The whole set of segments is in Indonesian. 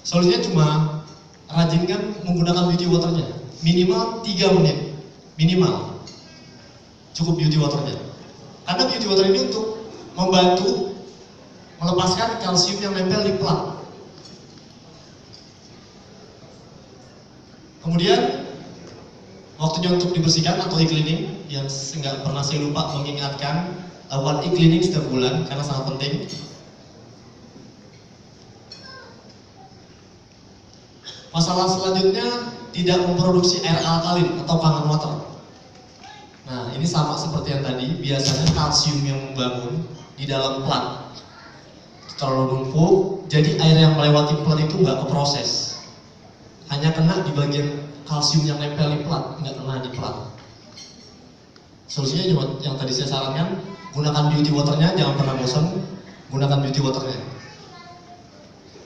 Solusinya cuma rajinkan menggunakan beauty waternya. Minimal 3 menit. Minimal. Cukup beauty waternya. Karena beauty water ini untuk membantu melepaskan kalsium yang nempel di plat. Kemudian waktunya untuk dibersihkan atau e-cleaning, yang nggak pernah saya lupa mengingatkan, lakukan e-cleaning setiap bulan karena sangat penting. Masalah selanjutnya, tidak memproduksi air alkalin atau kangen water. Nah, ini sama seperti yang tadi, biasanya kalsium yang membangun di dalam plat terlalu numpuk, jadi air yang melewati plat itu nggak keproses, hanya kena di bagian kalsium yang nempel di plat, nggak kena di plat. Solusinya cuma yang tadi saya sarankan, gunakan beauty waternya, jangan pernah bosan, gunakan beauty waternya.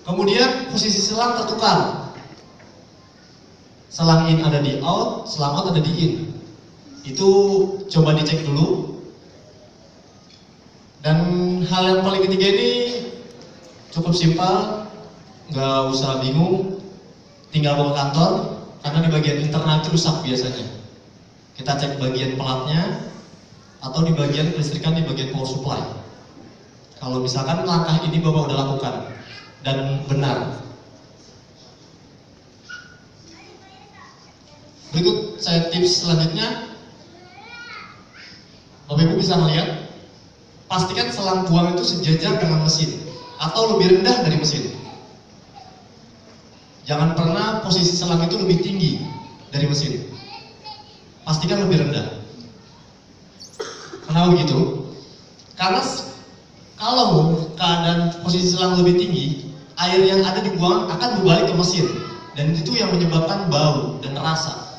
Kemudian posisi selang tertukar. Selang in ada di out, selang out ada di in. Itu coba dicek dulu. Dan hal yang paling ketiga ini cukup simpel, nggak usah bingung, tinggal bawa ke kantor, karena di bagian internal itu rusak biasanya. Kita cek bagian pelatnya, atau di bagian kelistrikan di bagian power supply. Kalau misalkan langkah ini Bapak udah lakukan dan benar. Berikut saya tips selanjutnya, Bapak Ibu bisa melihat, pastikan selang buang itu sejajar dengan mesin atau lebih rendah dari mesin. Jangan pernah posisi selang itu lebih tinggi dari mesin. Pastikan lebih rendah. Kenapa begitu? Karena kalau keadaan posisi selang lebih tinggi, air yang ada di buangan akan berbalik ke mesin, dan itu yang menyebabkan bau dan rasa.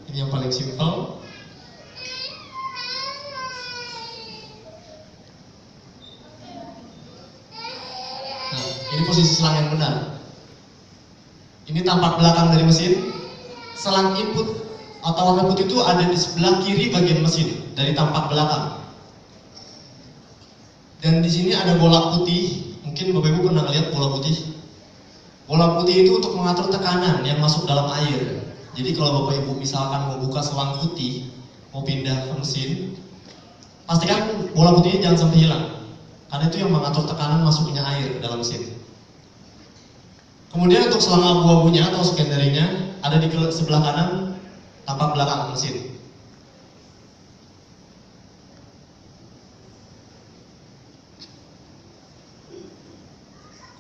Ini yang paling simpel. Nah, ini posisi selang yang benar. Ini tampak belakang dari mesin. Selang input atau warna putih itu ada di sebelah kiri bagian mesin dari tampak belakang. Dan di sini ada bola putih. Mungkin Bapak Ibu pernah lihat bola putih. Bola putih itu untuk mengatur tekanan yang masuk dalam air. Jadi kalau Bapak Ibu misalkan mau buka selang putih, mau pindah ke mesin, pastikan bola putihnya jangan sampai hilang, karena itu yang mengatur tekanan masuknya air ke dalam mesin. Kemudian untuk selang abu-abunya atau secondary-nya ada di sebelah kanan tampak belakang mesin.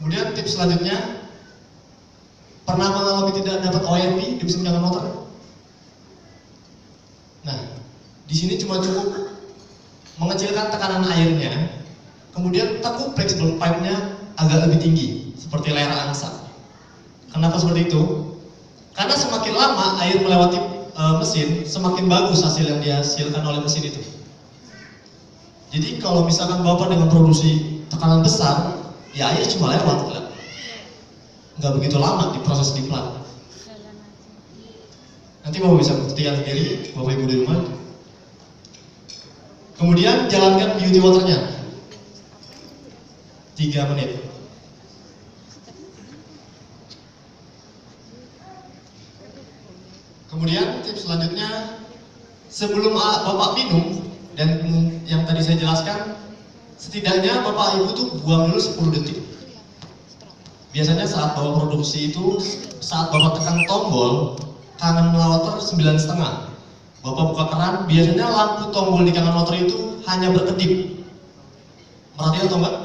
Kemudian tips selanjutnya, pernah mengalami tidak dapat OMP di mesin kangen motor? Nah, di sini cuma cukup mengecilkan tekanan airnya, kemudian tekuk flexible pipe-nya agak lebih tinggi, seperti layar angsa. Kenapa seperti itu? Karena semakin lama air melewati mesin, semakin bagus hasil yang dihasilkan oleh mesin itu. Jadi kalau misalkan Bapak dengan produksi tekanan besar, ya air cuma lewat, nggak begitu lama diproses di plat. Nanti Bapak bisa buktikan sendiri, Bapak Ibu di rumah. Kemudian jalankan beauty waternya 3 menit. Kemudian tips selanjutnya, sebelum Bapak minum, dan yang tadi saya jelaskan, setidaknya Bapak Ibu tuh buang dulu 10 detik. Biasanya saat Bapak produksi itu, saat Bapak tekan tombol kangen water 9,5, Bapak buka keran, biasanya lampu tombol di kangen water itu hanya berkedip. Perhatian atau enggak?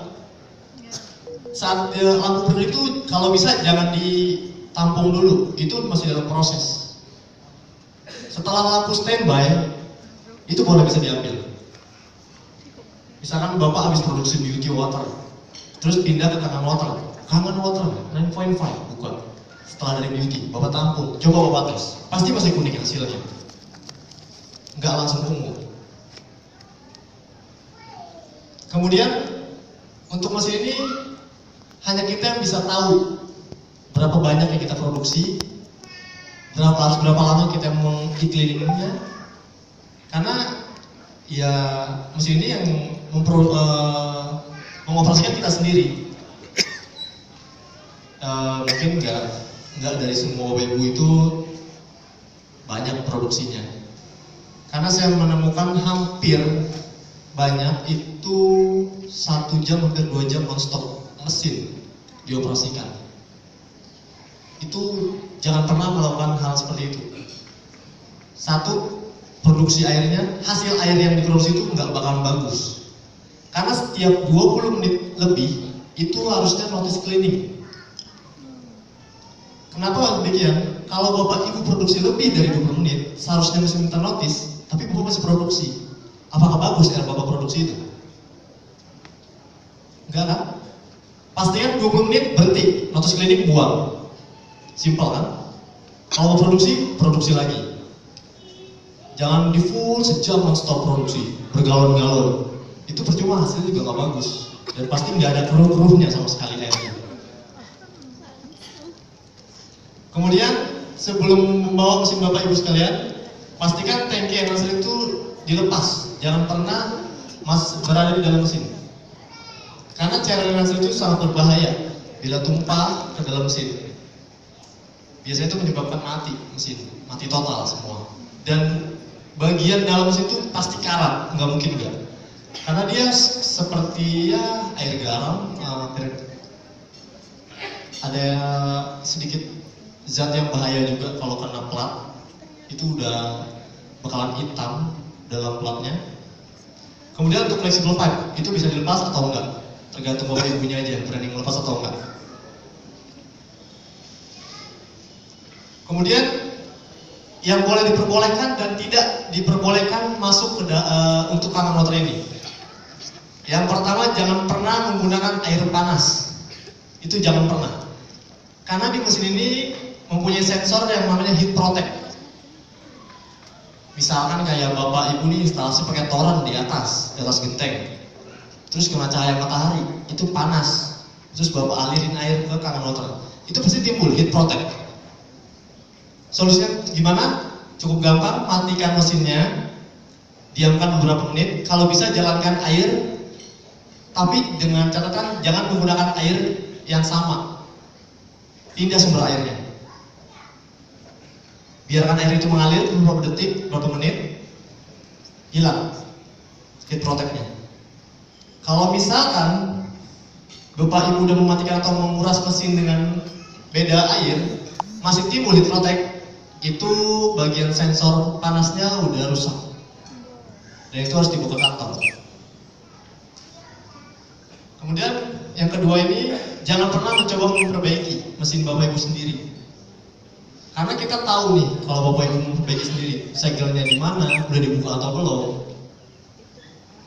Saat lampu berkedip itu kalau bisa jangan ditampung dulu, itu masih dalam proses. Setelah lampu standby, itu baru bisa diambil. Misalkan Bapak habis produksi beauty water, terus pindah ke kangen water 9.5 buka. Setelah dari beauty, Bapak tampung, coba Bapak tes, pasti masih kuning hasilnya, nggak langsung ungu. Kemudian untuk mesin ini hanya kita yang bisa tahu berapa banyak yang kita produksi, berapa lama kita meng-cleaningnya, karena ya mesin ini yang mengoperasikan kita sendiri. mungkin nggak dari semua Bapak Ibu itu banyak produksinya. Karena saya menemukan hampir banyak itu 1 jam hampir 2 jam non-stop mesin dioperasikan. Itu jangan pernah melakukan hal seperti itu. Satu, produksi airnya, hasil air yang diproduksi itu nggak bakalan bagus. Karena setiap 20 menit lebih itu harusnya notice cleaning. Kenapa demikian? Kalau Bapak Ibu produksi lebih dari 20 menit, seharusnya mesti minta notice, tapi Bapak masih produksi. Apakah bagus air Bapak produksi itu? Enggak kan? Pastikan 20 menit berhenti, notice cleaning buang. Simpel kan? Kalau mau produksi, produksi lagi. Jangan di full sejam non-stop produksi, bergalon-galon. Itu percuma, hasilnya juga nggak bagus. Dan pasti nggak ada keruh-keruhnya sama sekali airnya. Kemudian sebelum membawa mesin Bapak Ibu sekalian, pastikan tangki air nozzle itu dilepas. Jangan pernah berada di dalam mesin. Karena cairan nozzle itu sangat berbahaya bila tumpah ke dalam mesin. Biasanya itu menyebabkan mati mesin, mati total semua. Dan bagian dalam mesin itu pasti karat, nggak mungkin enggak. Karena dia seperti ya air garam, ada sedikit zat yang bahaya juga kalau kena plat, itu udah bakalan hitam dalam platnya. Kemudian untuk flexible pipe, itu bisa dilepas atau enggak, tergantung Bapak Ibunya aja berani melepas atau enggak. Kemudian yang boleh diperbolehkan dan tidak diperbolehkan masuk ke untuk kanal motor ini. Yang pertama, jangan pernah menggunakan air panas. Itu jangan pernah. Karena di mesin ini mempunyai sensor yang namanya heat protect. Misalkan kayak Bapak Ibu nih instalasi pakai toren di atas genteng. Terus kena cahaya matahari, itu panas. Terus Bapak alirin air ke kanal motor. Itu pasti timbul heat protect. Solusinya gimana? Cukup gampang, matikan mesinnya, diamkan beberapa menit. Kalau bisa jalankan air, tapi dengan catatan jangan menggunakan air yang sama. Pindah sumber airnya. Biarkan air itu mengalir beberapa detik, beberapa menit, hilang heat protect-nya. Kalau misalkan Bapak Ibu udah mematikan atau menguras mesin dengan beda air, masih timbul heat protect, itu bagian sensor panasnya udah rusak. Dan itu harus dibawa ke kantor. Kemudian yang kedua ini, jangan pernah mencoba memperbaiki mesin Bapak Ibu sendiri. Karena kita tahu nih, kalau Bapak Ibu memperbaiki sendiri, segelnya di mana, udah dibuka atau belum.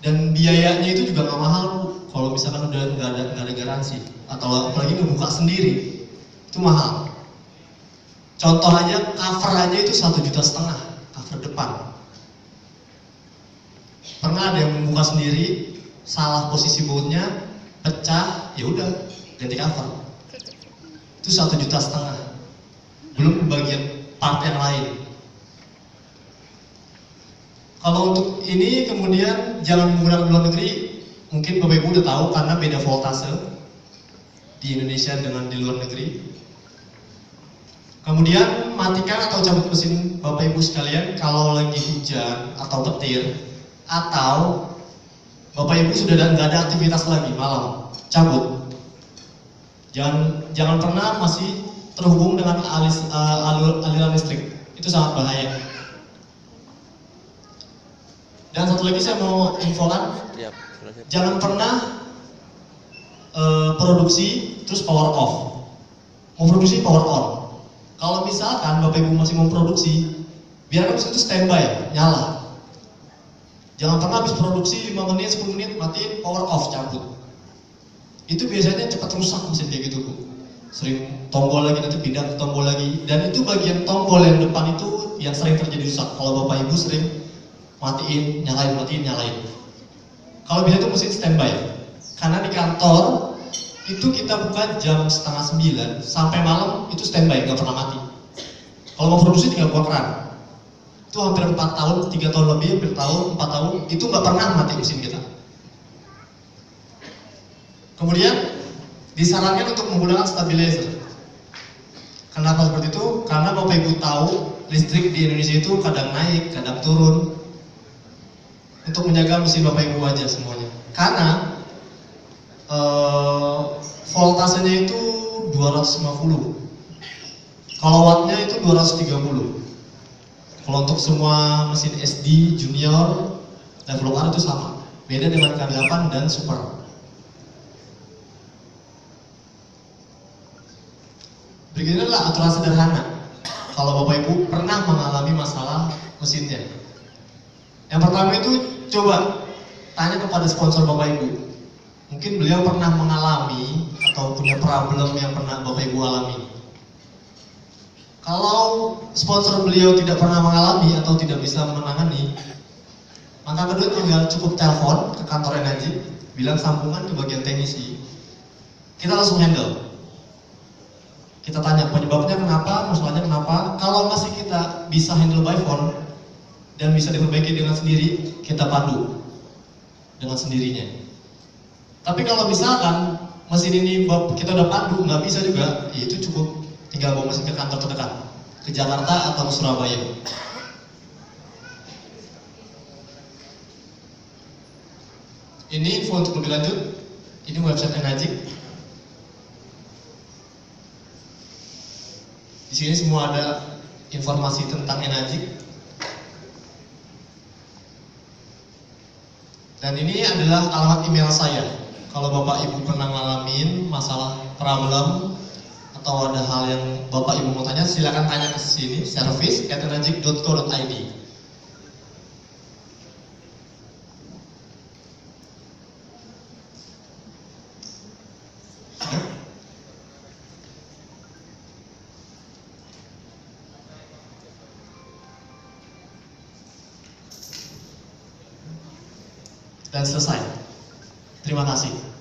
Dan biayanya itu juga nggak mahal, kalau misalkan udah nggak ada garansi, atau apalagi membuka sendiri, itu mahal. Contoh aja, cover aja itu 1,5 juta, cover depan. Pernah ada yang membuka sendiri, salah posisi bautnya, pecah, ya udah ganti cover. Itu 1,5 juta. Belum bagian part yang lain. Kalau untuk ini kemudian jangan menggunakan luar negeri, mungkin Bapak Ibu udah tahu karena beda voltase di Indonesia dengan di luar negeri. Kemudian matikan atau cabut mesin Bapak Ibu sekalian kalau lagi hujan atau petir, atau Bapak Ibu sudah nggak ada aktivitas lagi malam, cabut. Jangan pernah masih terhubung dengan aliran listrik, itu sangat bahaya. Dan satu lagi saya mau infokan, jangan pernah produksi terus power off, mau produksi power on. Kalau misalkan Bapak Ibu masih mau produksi, biarkan mesin itu standby, nyala. Jangan pernah habis produksi 5 menit, 10 menit, matiin, power off, cabut. Itu biasanya cepat rusak mesin kayak gitu, Bu. Sering tombol lagi, nanti pindah ke tombol lagi. Dan itu bagian tombol yang depan itu yang sering terjadi rusak. Kalau Bapak Ibu sering matiin, nyalain. Kalau bisa itu mesin standby. Karena di kantor itu kita buka jam 8:30 sampai malam itu standby, nggak pernah mati. Kalau mau produksi tinggal buka keran. Itu hampir 4 tahun, 3 tahun lebih, hampir 4 tahun, itu nggak pernah mati mesin kita. Kemudian disarankan untuk menggunakan stabilizer. Kenapa seperti itu? Karena Bapak Ibu tahu listrik di Indonesia itu kadang naik, kadang turun. Untuk menjaga mesin Bapak Ibu aja semuanya. Karena voltasenya itu 250. Kalau wattnya itu 230. Kalau untuk semua mesin SD, junior, level R itu sama. Beda dengan K8 dan super. Berikutnya adalah aturan sederhana. Kalau Bapak Ibu pernah mengalami masalah mesinnya. Yang pertama itu coba tanya kepada sponsor Bapak Ibu. Mungkin beliau pernah mengalami atau punya problem yang pernah Bapak Ibu alami. Kalau sponsor beliau tidak pernah mengalami atau tidak bisa menangani, maka kedua tinggal cukup telepon ke kantor Enagic, bilang sambungan ke bagian teknisi. Kita langsung handle. Kita tanya penyebabnya kenapa, masalahnya kenapa. Kalau masih kita bisa handle by phone dan bisa diperbaiki dengan sendiri, kita pandu dengan sendirinya. Tapi kalau misalkan mesin ini kita udah pandu, nggak bisa juga, ya itu cukup tinggal bawa mesin ke kantor terdekat, ke Jakarta atau ke Surabaya. Ini info untuk lebih lanjut. Ini website Enagic. Di sini semua ada informasi tentang Enagic. Dan ini adalah alamat email saya. Kalau Bapak Ibu pernah ngalamin masalah problem atau ada hal yang Bapak Ibu mau tanya, silakan tanya ke sini, service@enagic.co.id. Dan selesai. Terima kasih.